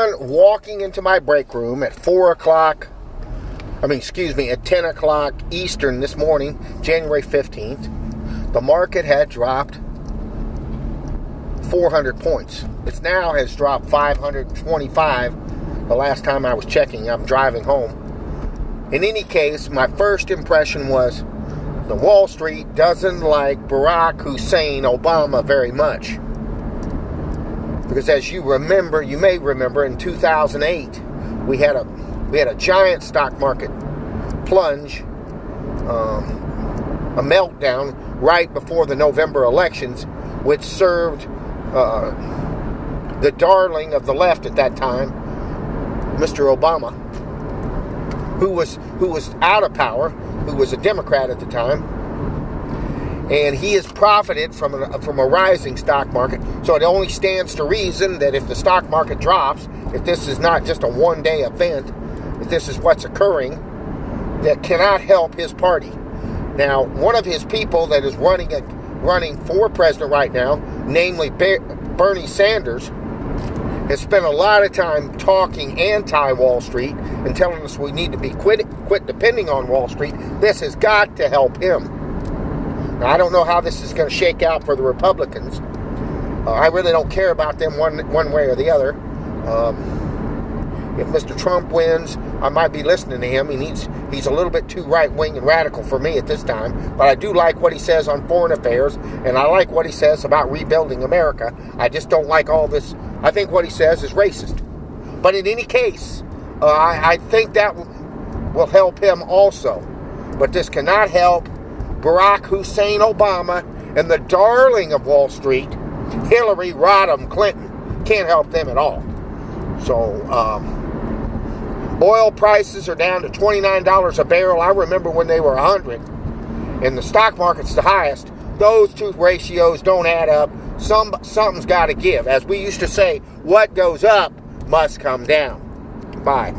upon walking into my break room at 10 o'clock Eastern this morning, January 15th, the market had dropped 400 points. It now has dropped 525 the last time I was checking. I'm driving home. In any case, my first impression was the Wall Street doesn't like Barack Hussein Obama very much. Because as you may remember, in 2008, we had a giant stock market plunge, a meltdown right before the November elections, which served the darling of the left at that time, Mr. Obama, who was out of power, who was a Democrat at the time, and he has profited from a rising stock market. So it only stands to reason that if the stock market drops, if this is not just a one-day event, if this is what's occurring, that cannot help his party. Now, one of his people that is running for president right now, namely Bernie Sanders, has spent a lot of time talking anti-Wall Street and telling us we need to be quit depending on Wall Street. This has got to help him. Now, I don't know how this is going to shake out for the Republicans. I really don't care about them one way or the other. If Mr. Trump wins, I might be listening to him. He's a little bit too right-wing and radical for me at this time. But I do like what he says on foreign affairs, and I like what he says about rebuilding America. I just don't like all this. I think what he says is racist. But in any case, I think that will help him also. But this cannot help Barack Hussein Obama and the darling of Wall Street, Hillary Rodham Clinton. Can't help them at all. So, oil prices are down to $29 a barrel. I remember when they were 100, and the stock market's the highest. Those two ratios don't add up. Something's got to give. As we used to say, what goes up must come down. Bye.